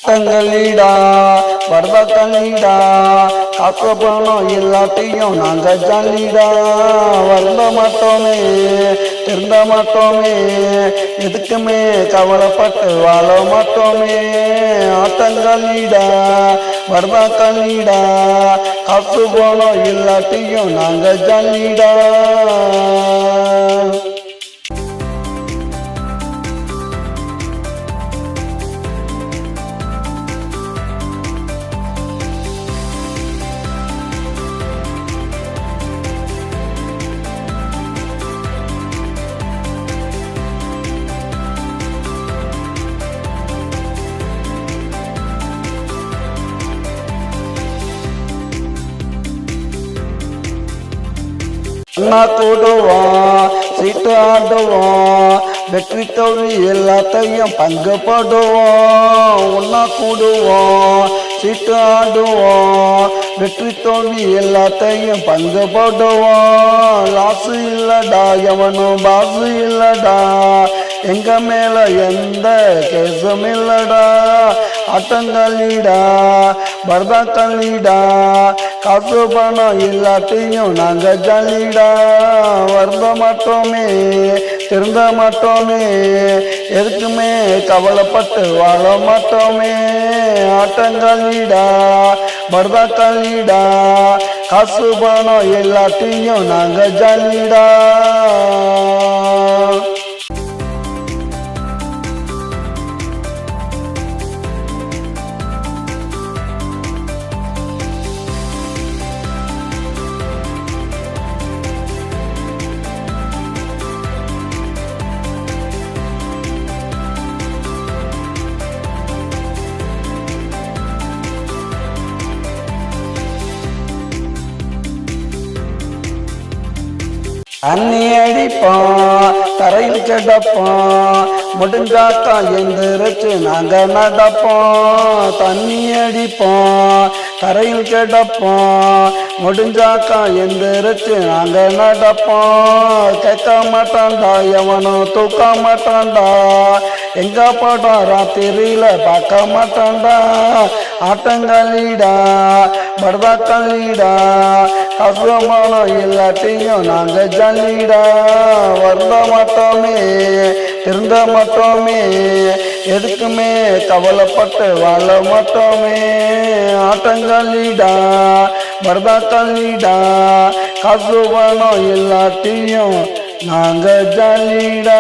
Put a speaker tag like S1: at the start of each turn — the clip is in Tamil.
S1: ஆட்டங்களிடா வரதக்களிடா காசு பணம் எல்லாத்தையும் நாங்க ஜல்லிடா வருந்த மாட்டோமே திருந்த மாட்டோமே எதுக்குமே கவலைப்பட்டு வாழ மாட்டோமே ஆட்டங்களிடா வரதக்களிடா காசு பணம் எல்லாத்தையும் நாங்க ஜல்லிடா அண்ணா கூடுவோம் சீட்டு ஆடுவோம் வெற்றி தோல்வி எல்லாத்தையும் பங்கு போடுவோம் ஒன்னா கூடுவோம் சீட்டு ஆடுவோம் வெற்றி தோல்வி எல்லாத்தையும் பங்கு போடுவோம் லாசு இல்லடா எவனும் பாசு இல்லடா எங்க மேல எந்த கேசும் இல்லடா ஆட்டங்களிடா பரதக்களிடா காசு பணம் எல்லாத்தையும் நாங்க ஜல்லிடா வருந்த மாட்டோமே திருந்த மாட்டோமே எதுக்குமே கவலைப்பட்டு வாழ மாட்டோமே ஆட்டங்களிடா பரதக்களிடா காசு பணம் எல்லாத்தையும் நாங்க ஜல்லிடா அண்ணி அடிப்போம் தரையில் கிடப்போம் முடிஞ்சாக்கா எந்திரிச்சு நாங்க நடப்போம் தண்ணி அடிப்போம் தரையில் கிடப்போம் முடிஞ்சாக்கா எந்திரிச்சு நாங்க நடப்போம் கேட்க மாட்டான்டா எவனும் தூக்க மாட்டான்டா எங்க படம் ராத்திரியில பார்க்க மாட்டான்டா ஆட்டங்களிடா பரதக்களிடா கசுமானம் எல்லாத்தையும் நாங்க ஜல்லிடா வருந்த மாட்டோமே திருந்த மாட்டோமே எதுக்குமே கவலைப்பட்டு வாழ மாட்டோமே ஆட்டங்களிடா பரதக்களிடா கசுமானம் எல்லாத்தையும் நாங்க ஜல்லிடா